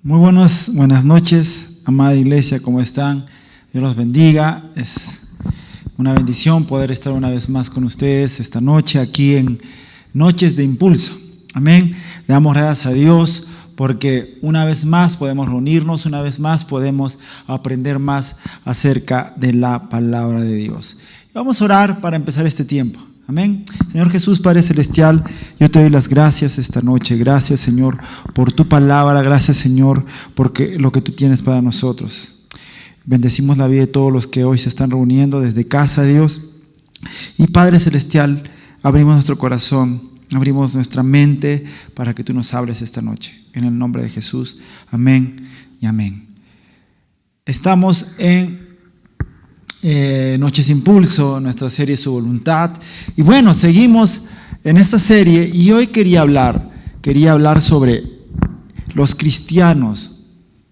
Muy buenas noches, amada iglesia, ¿cómo están? Dios los bendiga. Es una bendición poder estar una vez más con ustedes esta noche aquí en Noches de Impulso. Amén. Le damos gracias a Dios porque una vez más podemos reunirnos, una vez más podemos aprender más acerca de la palabra de Dios. Vamos a orar para empezar este tiempo. Amén. Señor Jesús, Padre Celestial, yo te doy las gracias esta noche. Gracias, Señor, por tu palabra. Gracias, Señor, por lo que tú tienes para nosotros. Bendecimos la vida de todos los que hoy se están reuniendo desde casa, Dios. Y Padre Celestial, abrimos nuestro corazón, abrimos nuestra mente para que tú nos hables esta noche. En el nombre de Jesús. Amén y amén. Estamos en Noches Impulso, nuestra serie Su Voluntad. Y bueno, seguimos en esta serie y hoy quería hablar sobre los cristianos.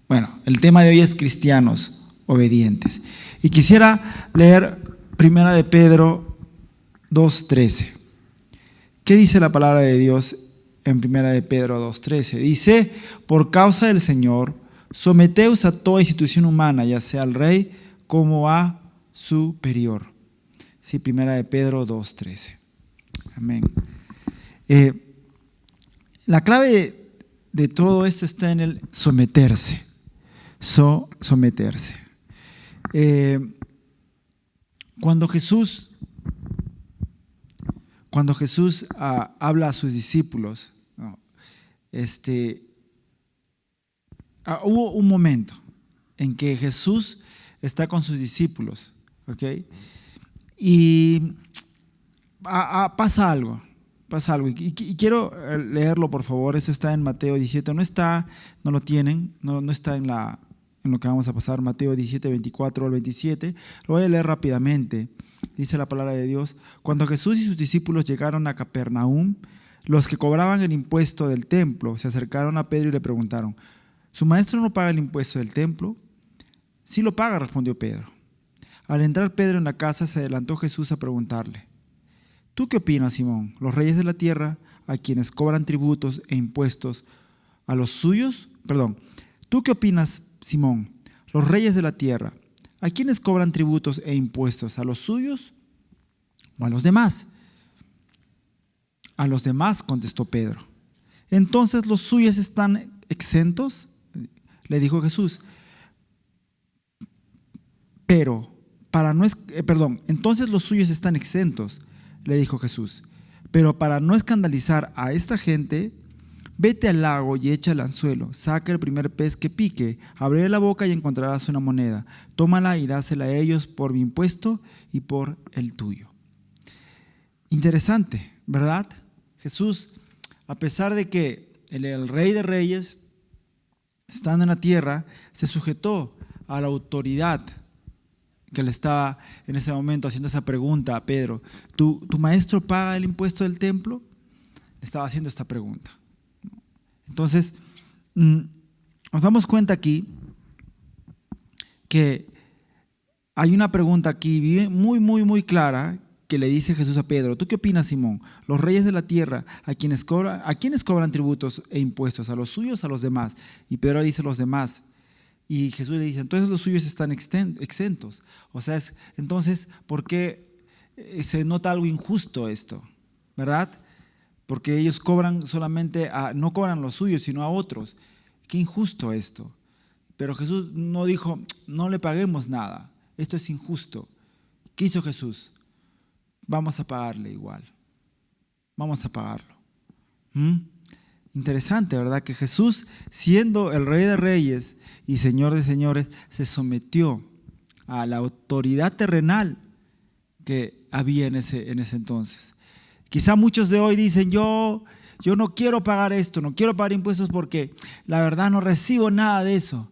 Bueno, el tema de hoy es cristianos obedientes. Y quisiera leer 1 de Pedro 2:13. ¿Qué dice la palabra de Dios en 1 de Pedro 2:13? Dice: por causa del Señor, someteos a toda institución humana, ya sea al rey como a superior. Sí, 1 de Pedro 2:13. Amén. La clave de todo esto está en el someterse. Someterse. Cuando Jesús habla a sus discípulos, hubo un momento en que Jesús está con sus discípulos. ¿Okay? Y pasa algo. Y quiero leerlo, por favor. Eso está en Mateo 17. No lo tienen, no está en lo que vamos a pasar. Mateo 17, 24 al 27. Lo voy a leer rápidamente. Dice la palabra de Dios: cuando Jesús y sus discípulos llegaron a Capernaum, los que cobraban el impuesto del templo se acercaron a Pedro y le preguntaron: ¿su maestro no paga el impuesto del templo? Sí lo paga, respondió Pedro. Al entrar Pedro en la casa, se adelantó Jesús a preguntarle: ¿tú qué opinas, Simón? ¿Los reyes de la tierra, a quienes cobran tributos e impuestos, a los suyos? ¿Tú qué opinas, Simón? ¿Los reyes de la tierra, a quienes cobran tributos e impuestos, a los suyos o a los demás? A los demás, contestó Pedro. ¿Entonces los suyos están exentos? Le dijo Jesús. Entonces los suyos están exentos, le dijo Jesús. Pero para no escandalizar a esta gente, vete al lago y echa el anzuelo, saca el primer pez que pique, abre la boca y encontrarás una moneda. Tómala y dásela a ellos por mi impuesto y por el tuyo. Interesante, ¿verdad? Jesús, a pesar de que el Rey de Reyes, estando en la tierra, se sujetó a la autoridad que le estaba en ese momento haciendo esa pregunta a Pedro. ¿Tu maestro paga el impuesto del templo? Le estaba haciendo esta pregunta. Entonces, nos damos cuenta aquí que hay una pregunta aquí muy clara que le dice Jesús a Pedro: ¿tú qué opinas, Simón? ¿Los reyes de la tierra, a quienes cobran tributos e impuestos, a los suyos o a los demás? Y Pedro dice: los demás. Y Jesús le dice: entonces los suyos están exentos. O sea, entonces, ¿por qué se nota algo injusto esto? ¿Verdad? Porque ellos cobran no cobran los suyos, sino a otros. Qué injusto esto. Pero Jesús no dijo: no le paguemos nada, esto es injusto. ¿Qué hizo Jesús? Vamos a pagarle igual. Vamos a pagarlo. Interesante, ¿verdad? Que Jesús, siendo el Rey de Reyes y Señor de Señores, se sometió a la autoridad terrenal que había en ese entonces. Quizá muchos de hoy dicen: yo no quiero pagar esto, no quiero pagar impuestos porque la verdad no recibo nada de eso.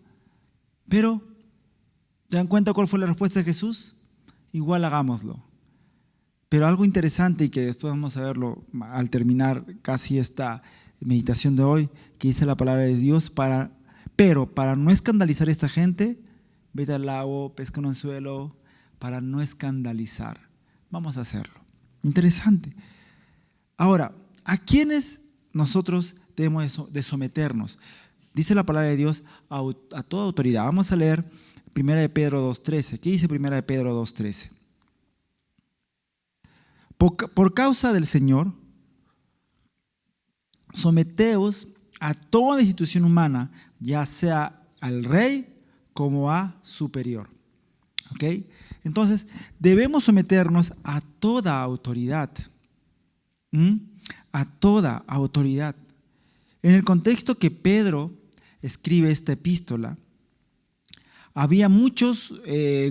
Pero, ¿te dan cuenta cuál fue la respuesta de Jesús? Igual hagámoslo. Pero algo interesante, y que después vamos a verlo al terminar casi esta meditación de hoy, que dice la palabra de Dios: pero para no escandalizar a esta gente, vete al lago, pesca un anzuelo, para no escandalizar. Vamos a hacerlo. Interesante. Ahora, ¿a quiénes nosotros debemos de someternos? Dice la palabra de Dios a toda autoridad. Vamos a leer 1 de Pedro 2.13. ¿Qué dice 1 de Pedro 2.13? Por causa del Señor, someteos a toda institución humana, ya sea al rey como a superior. ¿Ok? Entonces, debemos someternos a toda autoridad. A toda autoridad. En el contexto que Pedro escribe esta epístola, había muchos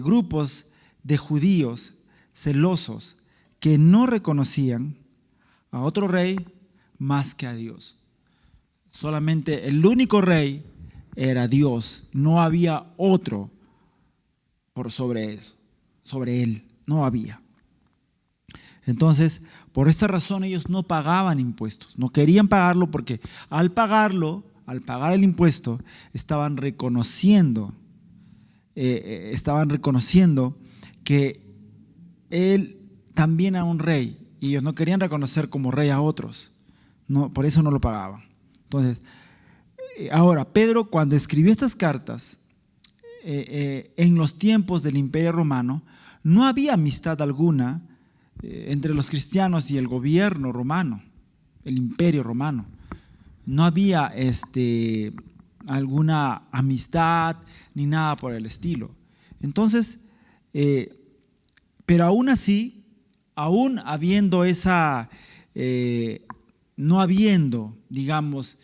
grupos de judíos celosos que no reconocían a otro rey más que a Dios. Solamente el único rey era Dios, no había otro por sobre él, no había. Entonces, por esta razón ellos no pagaban impuestos, no querían pagarlo porque al pagar el impuesto, estaban reconociendo que él también era un rey y ellos no querían reconocer como rey a otros, no, por eso no lo pagaban. Entonces, ahora, Pedro cuando escribió estas cartas, en los tiempos del Imperio Romano, no había amistad alguna entre los cristianos y el gobierno romano, el Imperio Romano. No había alguna amistad ni nada por el estilo. Entonces, pero aún así, aún habiendo no habiendo, digamos,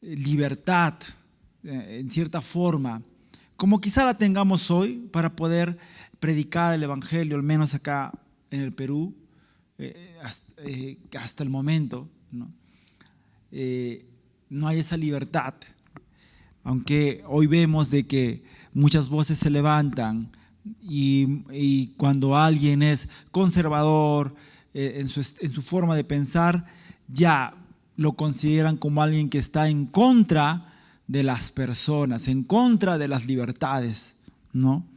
libertad en cierta forma, como quizá la tengamos hoy para poder predicar el evangelio, al menos acá en el Perú, hasta el momento, ¿no? No hay esa libertad, aunque hoy vemos de que muchas voces se levantan y cuando alguien es conservador en su forma de pensar, ya lo consideran como alguien que está en contra de las personas, en contra de las libertades, ¿no?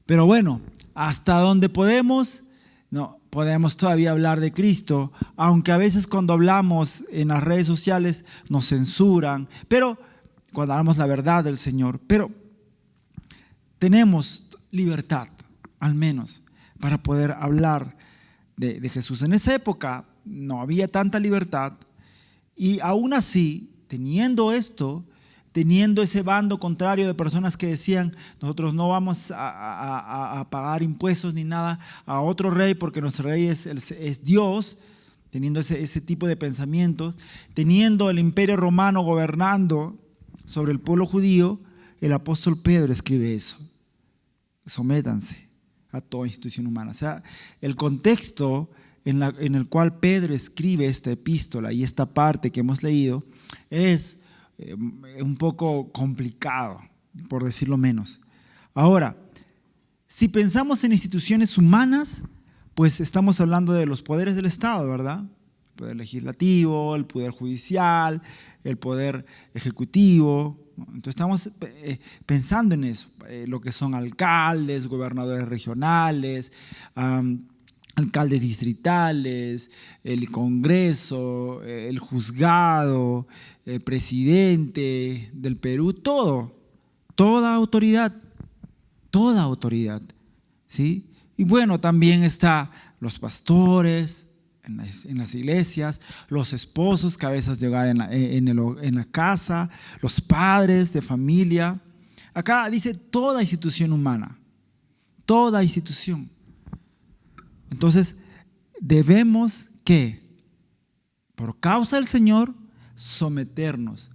Pero bueno, hasta donde podemos, no, podemos todavía hablar de Cristo, aunque a veces cuando hablamos en las redes sociales nos censuran, pero cuando hablamos la verdad del Señor, pero tenemos libertad, al menos, para poder hablar de Jesús. En esa época no había tanta libertad y aún así, teniendo ese bando contrario de personas que decían, nosotros no vamos a pagar impuestos ni nada a otro rey porque nuestro rey es Dios, teniendo ese tipo de pensamientos, teniendo el Imperio Romano gobernando sobre el pueblo judío, el apóstol Pedro escribe eso: sométanse a toda institución humana. O sea, el contexto en el cual Pedro escribe esta epístola y esta parte que hemos leído es un poco complicado, por decirlo menos. Ahora, si pensamos en instituciones humanas, pues estamos hablando de los poderes del Estado, ¿verdad? El poder legislativo, el poder judicial, el poder ejecutivo. Entonces estamos pensando en eso, lo que son alcaldes, gobernadores regionales, alcaldes distritales, el Congreso, el juzgado, el presidente del Perú, toda autoridad, ¿sí? Y bueno, también está los pastores en las iglesias, los esposos, cabezas de hogar en la casa, los padres de familia. Acá dice toda institución humana, toda institución. Entonces, debemos que, por causa del Señor, someternos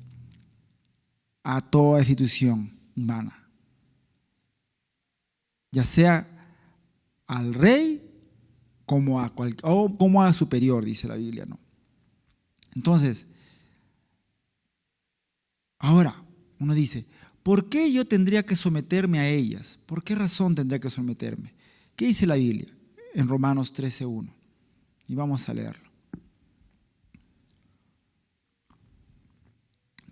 a toda institución humana, ya sea al rey como a superior, dice la Biblia, ¿no? Entonces, ahora uno dice, ¿por qué yo tendría que someterme a ellas? ¿Por qué razón tendría que someterme? ¿Qué dice la Biblia? En Romanos 13:1. Y vamos a leerlo.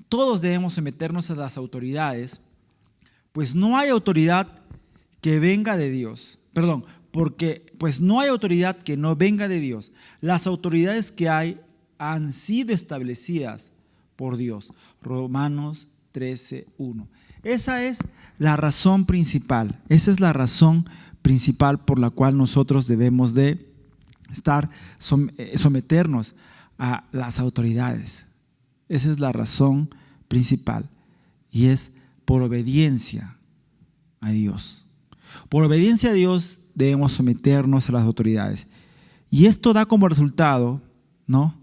Todos debemos someternos a las autoridades, pues no hay autoridad que venga de Dios. Pues no hay autoridad que no venga de Dios. Las autoridades que hay han sido establecidas por Dios. Romanos 13:1. Esa es la razón principal. Esa es la razón principal por la cual nosotros debemos de someternos a las autoridades. Esa es la razón principal, y es por obediencia a Dios. Por obediencia a Dios debemos someternos a las autoridades. Y esto da como resultado, ¿no?,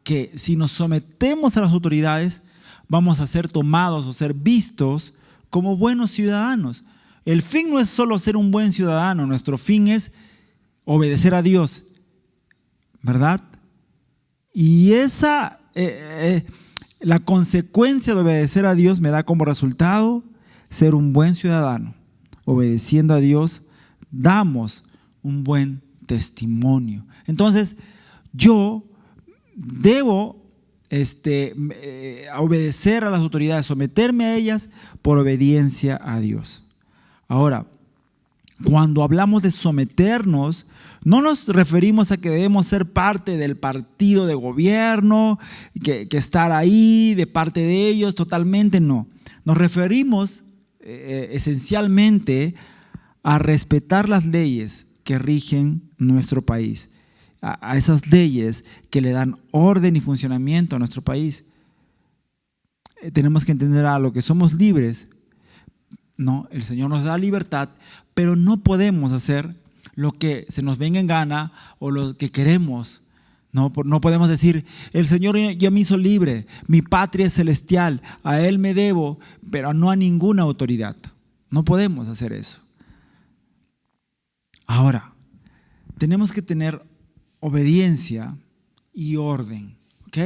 que si nos sometemos a las autoridades, vamos a ser tomados o ser vistos como buenos ciudadanos. El fin no es solo ser un buen ciudadano, nuestro fin es obedecer a Dios, ¿verdad? Y la consecuencia de obedecer a Dios me da como resultado ser un buen ciudadano. Obedeciendo a Dios, damos un buen testimonio. Entonces, yo debo obedecer a las autoridades, someterme a ellas por obediencia a Dios. Ahora, cuando hablamos de someternos, no nos referimos a que debemos ser parte del partido de gobierno, que estar ahí de parte de ellos, totalmente no. Nos referimos esencialmente a respetar las leyes que rigen nuestro país, a esas leyes que le dan orden y funcionamiento a nuestro país. Tenemos que entender algo, que somos libres, ¿no? El Señor nos da libertad, pero no podemos hacer lo que se nos venga en gana o lo que queremos. No podemos decir, el Señor ya me hizo libre, mi patria es celestial, a Él me debo, pero no a ninguna autoridad. No podemos hacer eso. Ahora, tenemos que tener obediencia y orden, ¿ok?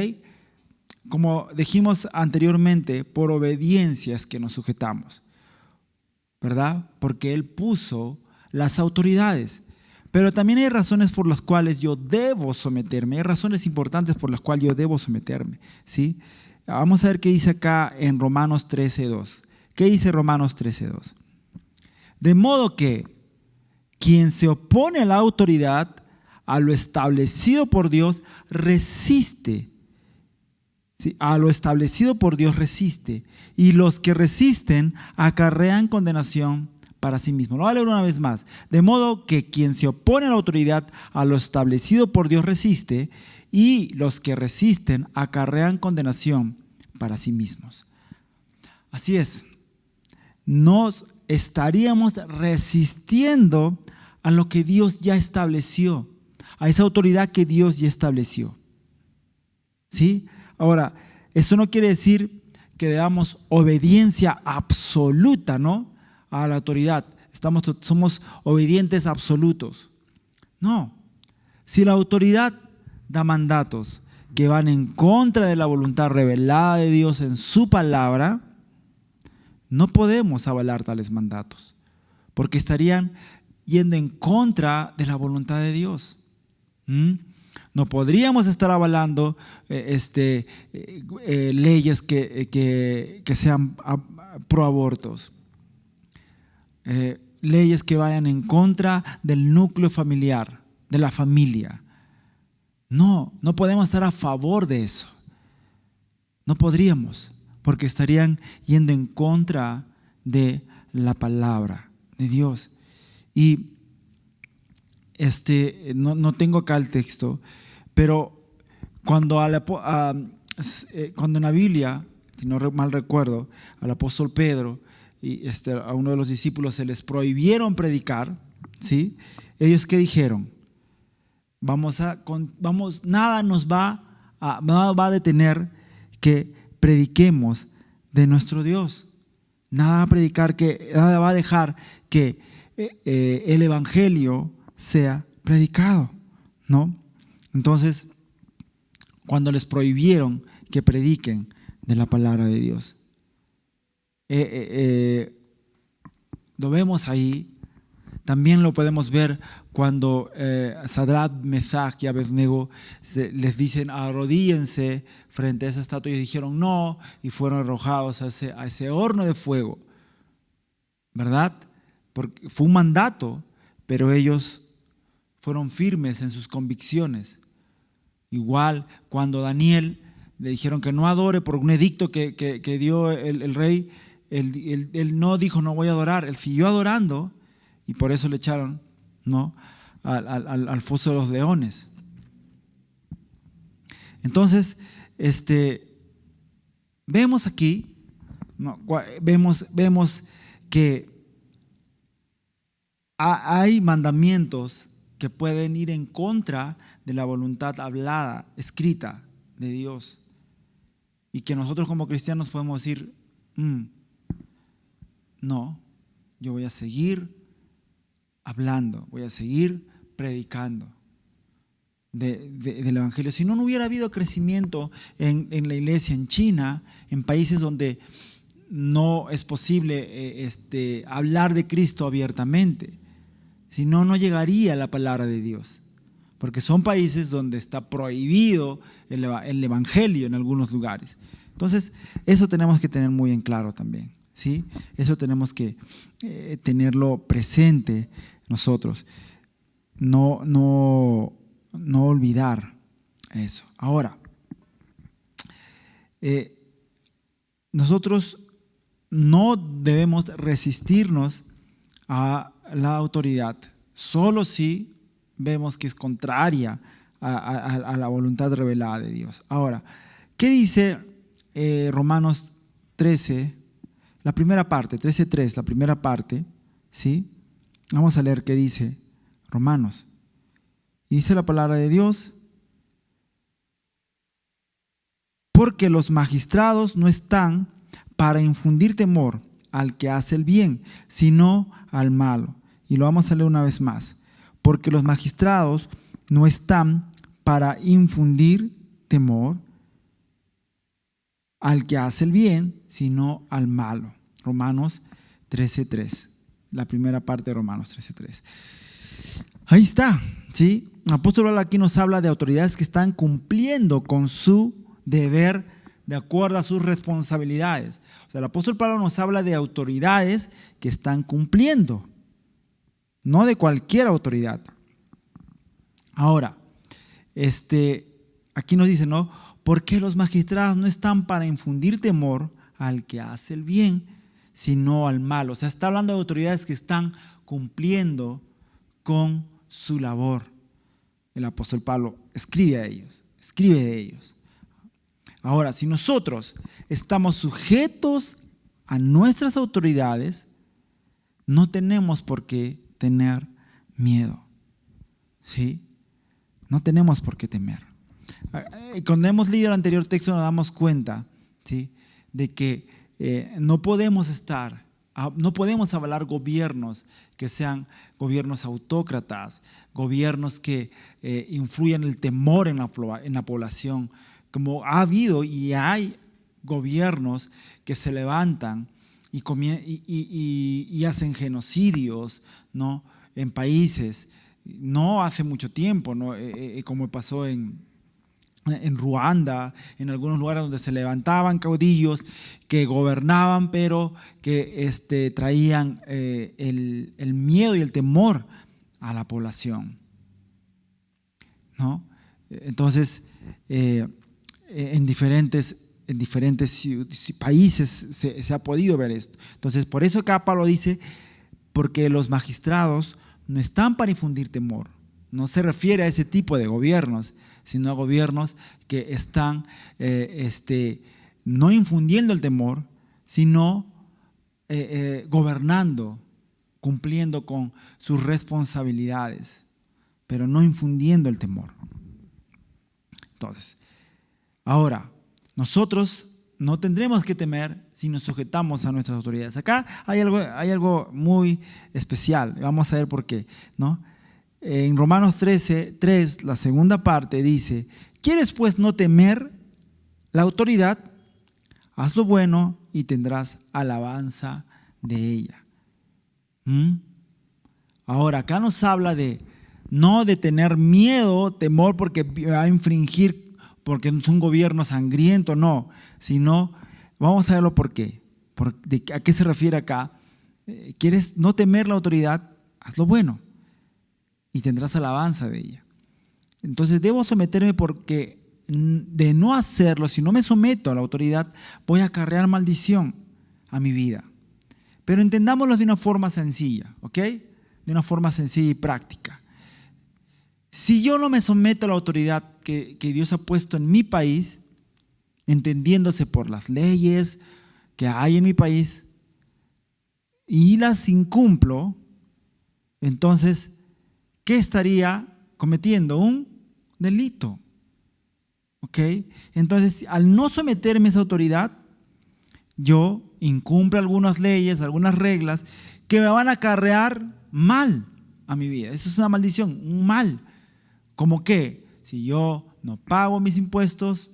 Como dijimos anteriormente, por obediencia es que nos sujetamos, ¿verdad? Porque Él puso las autoridades. Pero también hay razones por las cuales yo debo someterme, hay razones importantes por las cuales yo debo someterme, ¿sí? Vamos a ver qué dice acá en Romanos 13:2. ¿Qué dice Romanos 13:2? De modo que quien se opone a la autoridad, a lo establecido por Dios, resiste. ¿Sí? A lo establecido por Dios resiste, y los que resisten acarrean condenación para sí mismo. Lo voy a leer una vez más. De modo que quien se opone a la autoridad, a lo establecido por Dios resiste, y los que resisten acarrean condenación para sí mismos. Así es, nos estaríamos resistiendo a lo que Dios ya estableció, a esa autoridad que Dios ya estableció. ¿Sí? Ahora, esto no quiere decir que damos obediencia absoluta, ¿no?, a la autoridad. Somos obedientes absolutos. No. Si la autoridad da mandatos que van en contra de la voluntad revelada de Dios en su palabra, no podemos avalar tales mandatos, porque estarían yendo en contra de la voluntad de Dios. No podríamos estar avalando leyes que sean pro abortos, leyes que vayan en contra del núcleo familiar, de la familia. No podemos estar a favor de eso. No podríamos, porque estarían yendo en contra de la palabra de Dios. Y no tengo acá el texto, pero cuando en la Biblia, si no mal recuerdo, al apóstol Pedro y a uno de los discípulos se les prohibieron predicar, ¿sí? Ellos, ¿qué dijeron? Nada nos va a detener que prediquemos de nuestro Dios. Nada va a dejar que el evangelio sea predicado, ¿no? Entonces, cuando les prohibieron que prediquen de la palabra de Dios, lo vemos ahí. También lo podemos ver cuando Sadrach, Mesach y Abednego les dicen arrodíllense frente a esa estatua, y ellos dijeron no, y fueron arrojados a ese horno de fuego, ¿verdad? Porque fue un mandato, pero ellos fueron firmes en sus convicciones. Igual cuando Daniel le dijeron que no adore por un edicto que dio el rey. Él no dijo no voy a adorar, él siguió adorando y por eso le echaron, ¿no?, al foso de los leones. Entonces, vemos aquí, ¿no?, vemos que hay mandamientos que pueden ir en contra de la voluntad hablada, escrita de Dios, y que nosotros como cristianos podemos decir, no, yo voy a seguir hablando, voy a seguir predicando del Evangelio. Si no, no hubiera habido crecimiento en la iglesia en China, en países donde no es posible hablar de Cristo abiertamente. Si no, no llegaría la palabra de Dios, porque son países donde está prohibido el Evangelio en algunos lugares. Entonces, eso tenemos que tener muy en claro también, ¿sí? Eso tenemos que tenerlo presente nosotros, no olvidar eso. Ahora, nosotros no debemos resistirnos a la autoridad, solo si vemos que es contraria a la voluntad revelada de Dios. Ahora, ¿qué dice Romanos 13, la primera parte, 13:3, la primera parte, ¿sí? Vamos a leer qué dice Romanos. Dice la palabra de Dios: porque los magistrados no están para infundir temor al que hace el bien, sino al malo. Y lo vamos a leer una vez más. Porque los magistrados no están para infundir temor al que hace el bien, sino al malo. Romanos 13:3. La primera parte de Romanos 13:3. Ahí está, ¿sí? El apóstol Pablo aquí nos habla de autoridades que están cumpliendo con su deber de acuerdo a sus responsabilidades. O sea, el apóstol Pablo nos habla de autoridades que están cumpliendo, no de cualquier autoridad. Ahora, aquí nos dice, ¿no?, porque los magistrados no están para infundir temor al que hace el bien, sino al malo. O sea, está hablando de autoridades que están cumpliendo con su labor. El apóstol Pablo escribe de ellos. Ahora, si nosotros estamos sujetos a nuestras autoridades, no tenemos por qué tener miedo, ¿sí? No tenemos por qué temer. Cuando hemos leído el anterior texto nos damos cuenta, ¿sí?, de que no podemos avalar gobiernos que sean gobiernos autócratas, gobiernos que influyan el temor en la población, como ha habido y hay gobiernos que se levantan y hacen genocidios, ¿no?, en países, no hace mucho tiempo, ¿no?, como pasó en Ruanda, en algunos lugares donde se levantaban caudillos que gobernaban, pero que traían el miedo y el temor a la población, ¿no? Entonces, en diferentes países se ha podido ver esto. Entonces, por eso acá Pablo dice, porque los magistrados no están para infundir temor. No se refiere a ese tipo de gobiernos, sino a gobiernos que están no infundiendo el temor, sino gobernando, cumpliendo con sus responsabilidades, pero no infundiendo el temor. Entonces, ahora, nosotros no tendremos que temer si nos sujetamos a nuestras autoridades. Acá hay algo muy especial, vamos a ver por qué, ¿no? En Romanos 13:3, la segunda parte dice: ¿quieres pues no temer la autoridad? Haz lo bueno y tendrás alabanza de ella. Ahora, acá nos habla no de tener miedo, temor porque va a infringir, porque es un gobierno sangriento, no, sino, vamos a verlo por qué. ¿A qué se refiere acá? ¿Quieres no temer la autoridad? Haz lo bueno y tendrás alabanza de ella. Entonces debo someterme porque de no hacerlo, si no me someto a la autoridad, voy a acarrear maldición a mi vida. Pero entendámoslo de una forma sencilla, ¿ok? De una forma sencilla y práctica. Si yo no me someto a la autoridad que Dios ha puesto en mi país, entendiéndose por las leyes que hay en mi país, y las incumplo, entonces, ¿qué estaría cometiendo? Un delito. ¿Ok? Entonces, al no someterme a esa autoridad, yo incumplo algunas leyes, algunas reglas que me van a acarrear mal a mi vida. Eso es una maldición, un mal. ¿Cómo qué? Si yo no pago mis impuestos,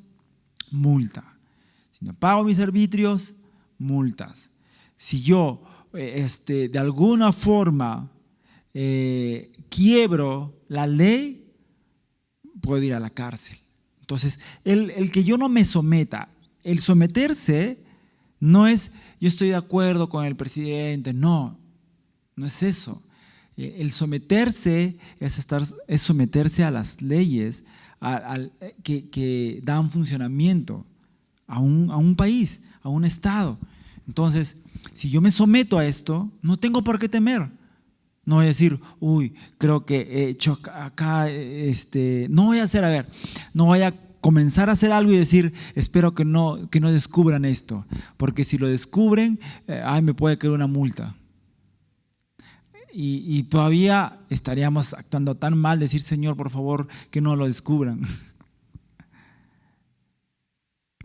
multa. Si no pago mis arbitrios, multas. Si yo de alguna forma quiebro la ley, puedo ir a la cárcel. Entonces, el que yo no me someta, el someterse no es yo estoy de acuerdo con el presidente, no es eso. El someterse es someterse a las leyes que dan funcionamiento a un país, a un estado. Entonces, si yo me someto a esto, no tengo por qué temer. No voy a decir, creo que he hecho acá, no voy a hacer, no voy a comenzar a hacer algo y decir, espero que no descubran esto, porque si lo descubren, me puede caer una multa. Y todavía estaríamos actuando tan mal, decir, Señor, por favor, que no lo descubran.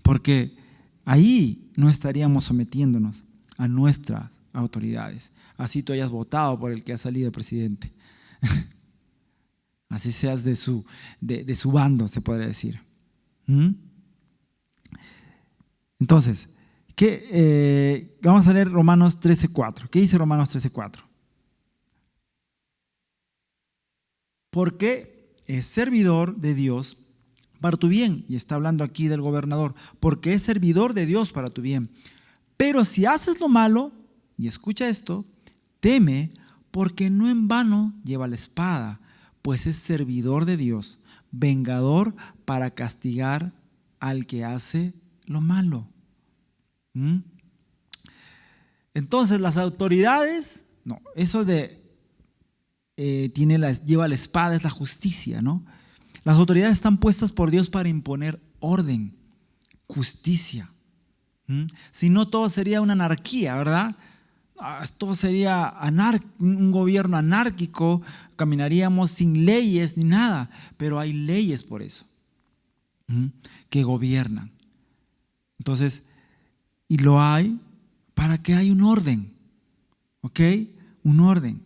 Porque ahí no estaríamos sometiéndonos a nuestras autoridades. Así tú hayas votado por el que ha salido presidente. Así seas de su bando, se podría decir. Entonces, vamos a leer Romanos 13:4. ¿Qué dice Romanos 13:4? Porque es servidor de Dios para tu bien. Y está hablando aquí del gobernador. Porque es servidor de Dios para tu bien. Pero si haces lo malo, y escucha esto, teme, porque no en vano lleva la espada, pues es servidor de Dios, vengador para castigar al que hace lo malo. Entonces las autoridades, eso de lleva la espada es la justicia, ¿no? Las autoridades están puestas por Dios para imponer orden, justicia. Si no, todo sería una anarquía, ¿verdad? Todo sería un gobierno anárquico, caminaríamos sin leyes ni nada, pero hay leyes por eso, que gobiernan. Entonces, y lo hay para que haya un orden, ¿ok? Un orden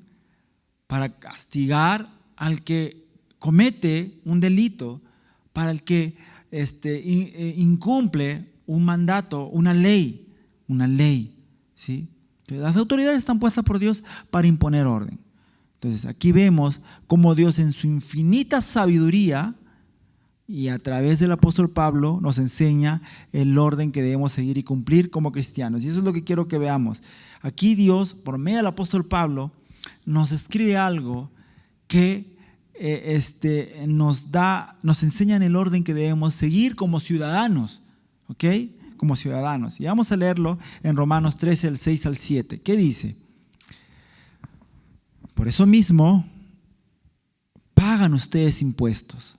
para castigar al que comete un delito, para el que incumple un mandato, una ley, ¿sí? Las autoridades están puestas por Dios para imponer orden. Entonces aquí vemos cómo Dios en su infinita sabiduría y a través del apóstol Pablo nos enseña el orden que debemos seguir y cumplir como cristianos. Y eso es lo que quiero que veamos. Aquí Dios, por medio del apóstol Pablo, nos escribe algo que nos enseña en el orden que debemos seguir como ciudadanos, ¿ok? Como ciudadanos. Y vamos a leerlo en Romanos 13, el 6 al 7. ¿Qué dice? Por eso mismo, pagan ustedes impuestos,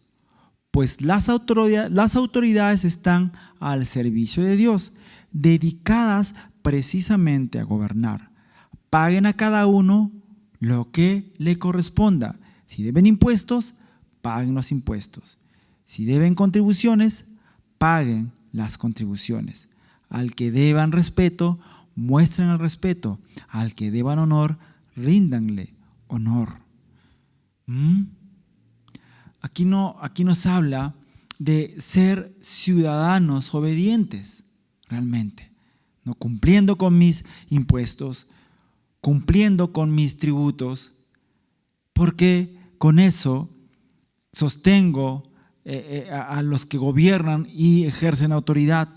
pues las autoridades están al servicio de Dios, dedicadas precisamente a gobernar. Paguen a cada uno lo que le corresponda. Si deben impuestos, paguen los impuestos. Si deben contribuciones, paguen las contribuciones. Al que deban respeto, muestren el respeto. Al que deban honor, ríndanle honor. Aquí nos habla de ser ciudadanos obedientes, realmente, ¿no? Cumpliendo con mis impuestos, cumpliendo con mis tributos, porque con eso sostengo a los que gobiernan y ejercen autoridad.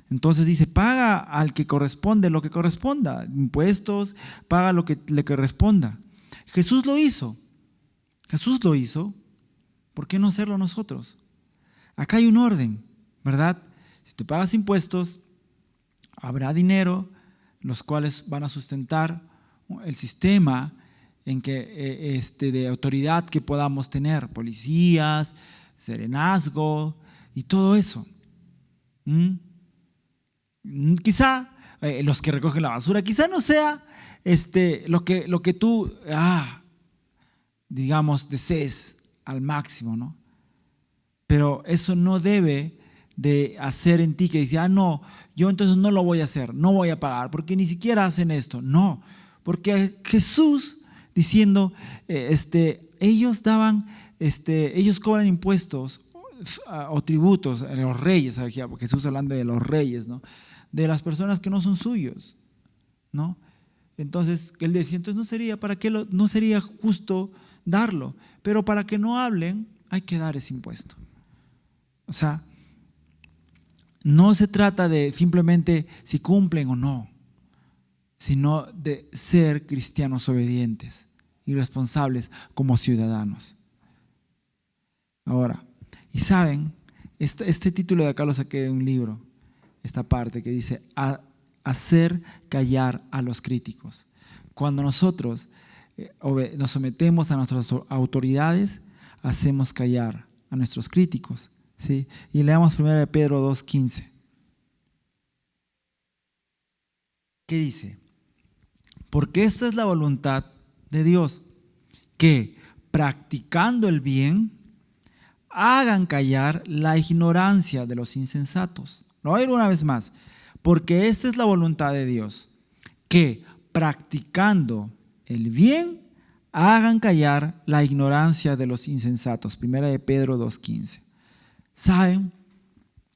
Entonces dice, paga al que corresponde lo que corresponda, impuestos, paga lo que le corresponda. Jesús lo hizo, ¿por qué no hacerlo nosotros? Acá hay un orden, ¿verdad? Si tú pagas impuestos, habrá dinero, los cuales van a sustentar el sistema en que, de autoridad que podamos tener, policías, serenazgo y todo eso. Quizá los que recogen la basura, quizá no sea lo que tú, digamos, desees al máximo, ¿no? Pero eso no debe de hacer en ti que dices, no, yo entonces no lo voy a hacer, no voy a pagar, porque ni siquiera hacen esto. No, porque Jesús diciendo, ellos cobran impuestos o tributos a los reyes, Jesús hablando de los reyes, ¿no? De las personas que no son suyos, ¿no? Entonces él decía, entonces no sería justo darlo, pero para que no hablen hay que dar ese impuesto. O sea, no se trata de simplemente si cumplen o no, sino de ser cristianos obedientes y responsables como ciudadanos. Ahora, y saben, este título de acá lo saqué de un libro, esta parte que dice, hacer callar a los críticos. Cuando nosotros nos sometemos a nuestras autoridades, hacemos callar a nuestros críticos. ¿Sí? Y leamos 1 Pedro 2:15. ¿Qué dice? Porque esta es la voluntad de Dios, que practicando el bien, hagan callar la ignorancia de los insensatos. Lo voy a ir una vez más. Porque esta es la voluntad de Dios, que practicando el bien, hagan callar la ignorancia de los insensatos. 1 Pedro 2:15. Saben,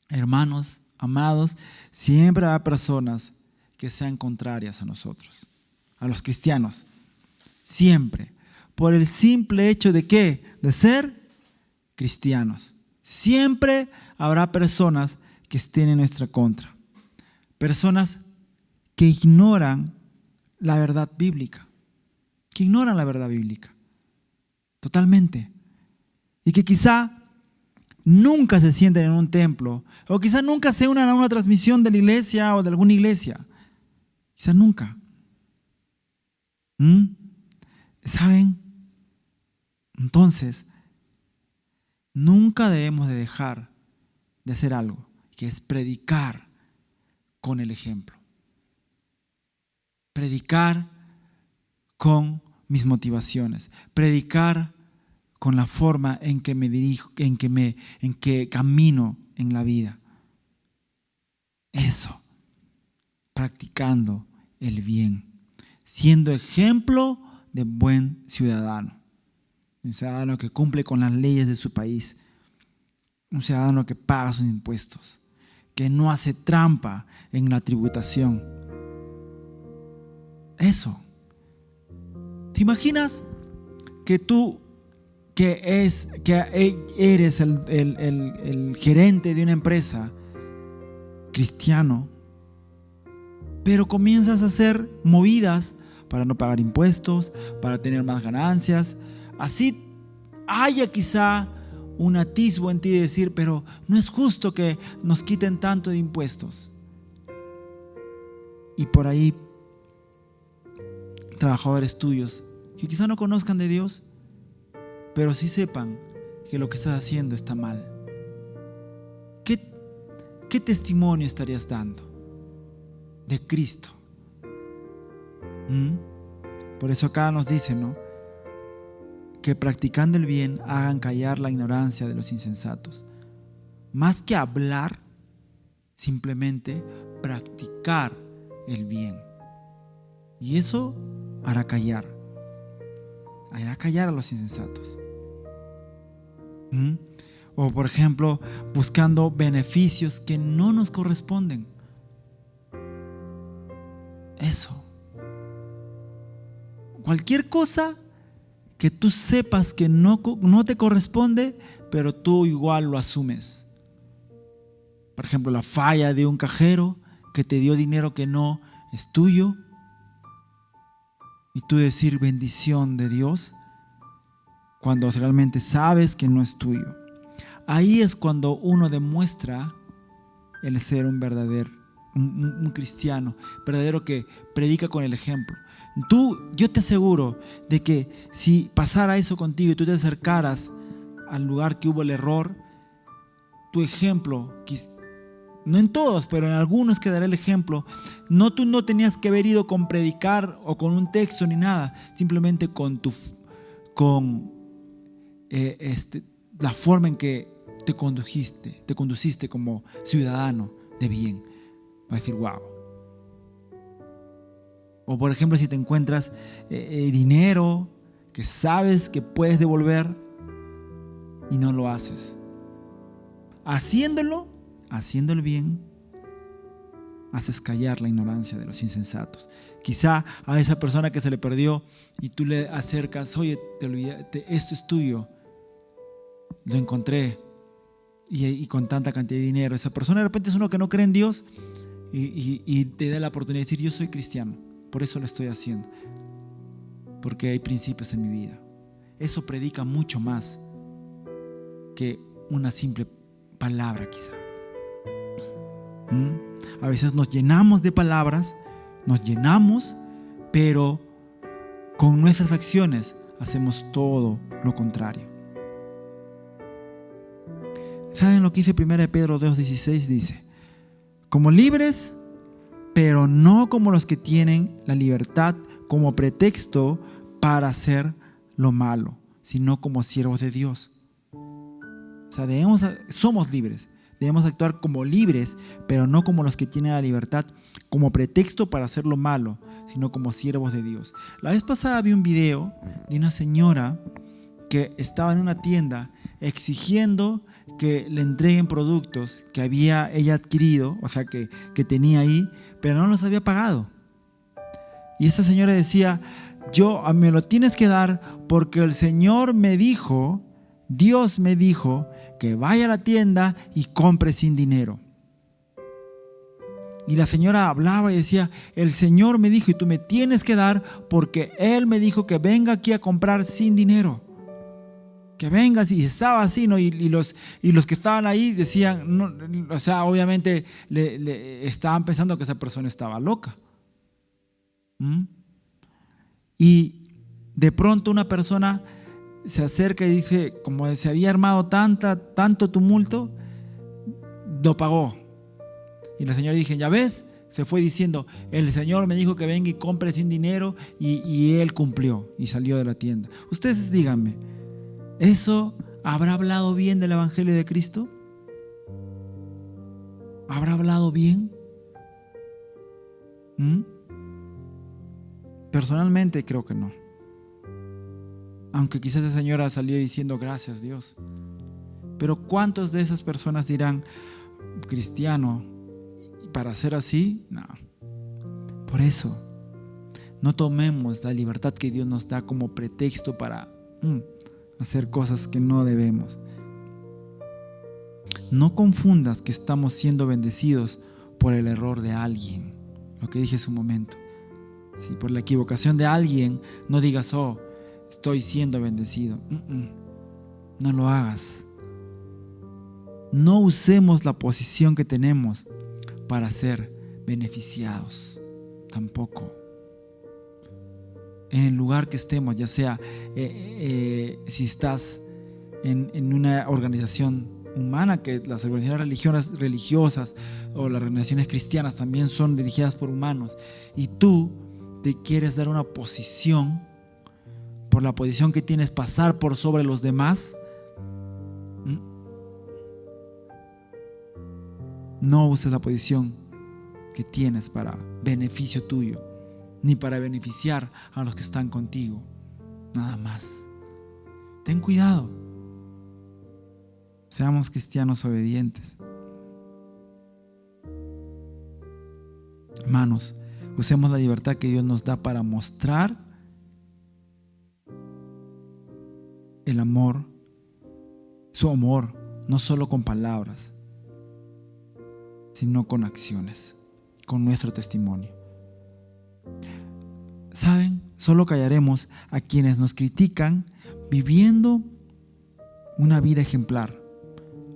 hermanos, amados, siempre habrá personas que sean contrarias a nosotros, a los cristianos. Siempre. Por el simple hecho de ¿qué? De ser cristianos. Siempre habrá personas que estén en nuestra contra. Personas que ignoran la verdad bíblica. Que ignoran la verdad bíblica. Totalmente. Y que quizá nunca se sienten en un templo, o quizá nunca se unan a una transmisión de la iglesia o de alguna iglesia. Quizá nunca. ¿Saben? Entonces, nunca debemos de dejar de hacer algo, que es predicar con el ejemplo. Predicar con mis motivaciones. Predicar con la forma en que me dirijo, en que camino en la vida. Eso, practicando el bien, siendo ejemplo de buen ciudadano. Un ciudadano que cumple con las leyes de su país. Un ciudadano que paga sus impuestos, que no hace trampa en la tributación. Eso. ¿Te imaginas que tú que eres el gerente de una empresa cristiano, pero comienzas a hacer movidas para no pagar impuestos, para tener más ganancias? Así haya quizá un atisbo en ti de decir, pero no es justo que nos quiten tanto de impuestos. Y por ahí trabajadores tuyos que quizá no conozcan de Dios, pero sí sepan que lo que estás haciendo está mal. ¿Qué testimonio estarías dando de Cristo? Por eso acá nos dice, ¿no? Que practicando el bien hagan callar la ignorancia de los insensatos. Más que hablar, simplemente practicar el bien. Y eso hará callar a los insensatos. O por ejemplo, buscando beneficios que no nos corresponden. Eso. Cualquier cosa que tú sepas que no te corresponde, pero tú igual lo asumes. Por ejemplo, la falla de un cajero que te dio dinero que no es tuyo, y tú decir bendición de Dios cuando realmente sabes que no es tuyo. Ahí es cuando uno demuestra el ser un verdadero, un cristiano verdadero que predica con el ejemplo. Yo te aseguro de que si pasara eso contigo y tú te acercaras al lugar que hubo el error, tu ejemplo, no en todos, pero en algunos quedará el ejemplo. Tú no tenías que haber ido con predicar o con un texto ni nada, simplemente con la forma en que te conduciste como ciudadano de bien. Va a decir, wow. O por ejemplo, si te encuentras dinero que sabes que puedes devolver y no lo haces. Haciendo el bien, haces callar la ignorancia de los insensatos. Quizá a esa persona que se le perdió y tú le acercas, oye, te olvidaste, esto es tuyo, lo encontré, y con tanta cantidad de dinero. Esa persona de repente es uno que no cree en Dios y te da la oportunidad de decir, yo soy cristiano, por eso lo estoy haciendo, porque hay principios en mi vida. Eso predica mucho más que una simple palabra, quizá. A veces nos llenamos de palabras, pero con nuestras acciones hacemos todo lo contrario. ¿Saben lo que dice 1 Pedro 2:16? Dice, como libres, pero no como los que tienen la libertad como pretexto para hacer lo malo, sino como siervos de Dios. O sea, somos libres, debemos actuar como libres, pero no como los que tienen la libertad como pretexto para hacer lo malo, sino como siervos de Dios. La vez pasada vi un video de una señora que estaba en una tienda exigiendo que le entreguen productos que había ella adquirido, o sea, que tenía ahí, pero no los había pagado. Y esta señora decía, me lo tienes que dar porque el Señor me dijo, Dios me dijo que vaya a la tienda y compre sin dinero. Y la señora hablaba y decía, el Señor me dijo y tú me tienes que dar porque Él me dijo que venga aquí a comprar sin dinero. Que vengas, y estaba así, ¿no? Y los que estaban ahí decían, no, o sea, obviamente le estaban pensando que esa persona estaba loca. Y de pronto una persona se acerca y dice, como se había armado tanto tumulto, lo pagó. Y la señora dijo, ya ves, se fue diciendo, el Señor me dijo que venga y compre sin dinero, y Él cumplió y salió de la tienda. Ustedes díganme, ¿eso habrá hablado bien del Evangelio de Cristo? ¿Habrá hablado bien? Personalmente creo que no. Aunque quizás esa señora salió diciendo gracias Dios. Pero ¿cuántos de esas personas dirán, cristiano, para ser así? No. Por eso, no tomemos la libertad que Dios nos da como pretexto para hacer cosas que no debemos. No confundas que estamos siendo bendecidos por el error de alguien. Lo que dije hace un momento. Si por la equivocación de alguien, no digas, estoy siendo bendecido. No lo hagas. No usemos la posición que tenemos para ser beneficiados. Tampoco. En el lugar que estemos, ya sea si estás en una organización humana, que las organizaciones religiosas o las organizaciones cristianas también son dirigidas por humanos, y tú te quieres dar una posición, por la posición que tienes, pasar por sobre los demás, no uses la posición que tienes para beneficio tuyo, ni para beneficiar a los que están contigo. Nada más. Ten cuidado. Seamos cristianos obedientes. Hermanos, usemos la libertad que Dios nos da para mostrar el amor, su amor, no solo con palabras, sino con acciones, con nuestro testimonio. ¿Saben? Solo callaremos a quienes nos critican viviendo una vida ejemplar.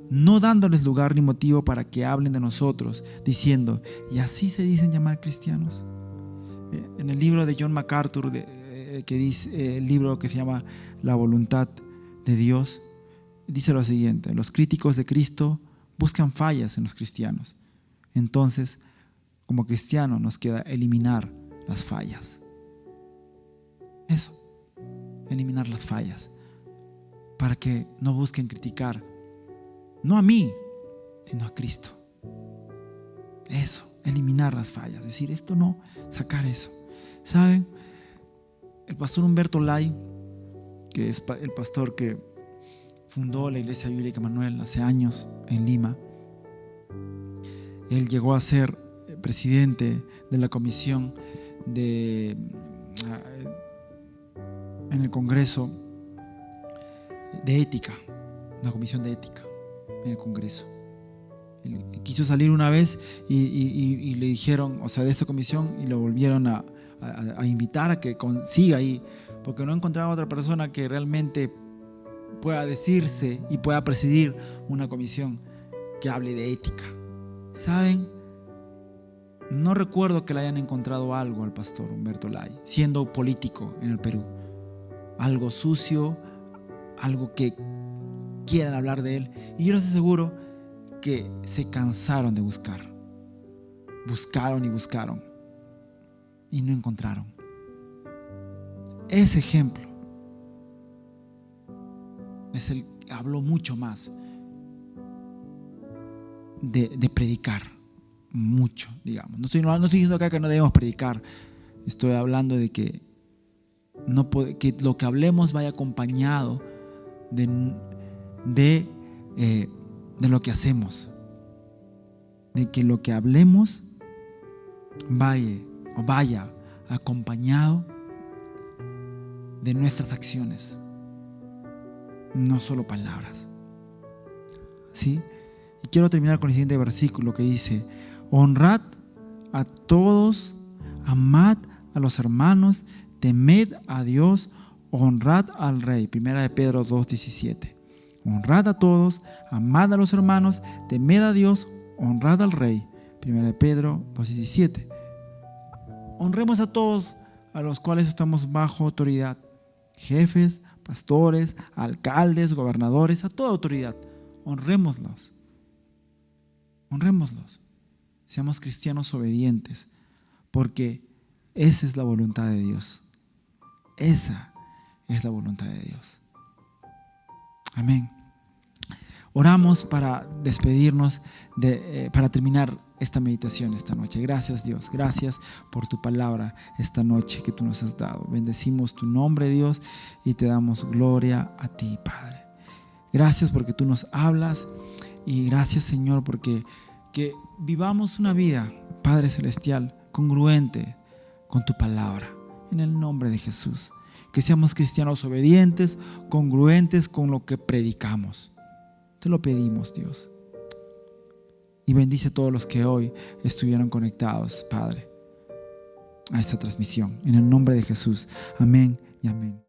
no dándoles lugar ni motivo para que hablen de nosotros, diciendo, ¿y así se dicen llamar cristianos? En el libro de John MacArthur, que dice, el libro que se llama La voluntad de Dios, dice lo siguiente: los críticos de Cristo buscan fallas en los cristianos. Entonces, como cristiano nos queda eliminar las fallas. Eso, eliminar las fallas, para que no busquen criticar, no a mí, sino a Cristo. Eso, eliminar las fallas, decir esto no, sacar eso. ¿Saben? El pastor Humberto Lai, que es el pastor que fundó la Iglesia Bíblica Emanuel hace años en Lima, él llegó a ser presidente de la comisión en el Congreso de Ética, una comisión de ética en el Congreso. Él quiso salir una vez y le dijeron, o sea, de esta comisión, y lo volvieron a invitar a que siga ahí, porque no encontraba otra persona que realmente pueda decirse y pueda presidir una comisión que hable de ética. ¿Saben? No recuerdo que le hayan encontrado algo al pastor Humberto Lai, siendo político en el Perú. Algo sucio, algo que quieran hablar de él. Y yo les aseguro que se cansaron de buscar. Buscaron y buscaron y no encontraron. Ese ejemplo es el que habló mucho más de predicar. Mucho, digamos. No estoy diciendo acá que no debemos predicar. Estoy hablando de que lo que hablemos vaya acompañado de lo que hacemos. De que lo que hablemos vaya acompañado de nuestras acciones, no solo palabras. ¿Sí? Y quiero terminar con el siguiente versículo que dice: honrad a todos, amad a los hermanos, temed a Dios, honrad al Rey. Primera de Pedro 2:17. Honrad a todos, amad a los hermanos, temed a Dios, honrad al Rey. Primera de Pedro 2:17. Honremos a todos a los cuales estamos bajo autoridad: jefes, pastores, alcaldes, gobernadores, a toda autoridad. Honrémoslos. Honrémoslos. Seamos cristianos obedientes, porque esa es la voluntad de Dios. Esa es la voluntad de Dios. Amén. Oramos para despedirnos, para terminar esta meditación esta noche. Gracias, Dios. Gracias por tu palabra esta noche que tú nos has dado. Bendecimos tu nombre, Dios, y te damos gloria a ti, Padre. Gracias porque tú nos hablas, y gracias, Señor, porque que vivamos una vida, Padre Celestial, congruente con tu palabra, en el nombre de Jesús. Que seamos cristianos obedientes, congruentes con lo que predicamos. Te lo pedimos, Dios. Y bendice a todos los que hoy estuvieron conectados, Padre, a esta transmisión. En el nombre de Jesús. Amén y amén.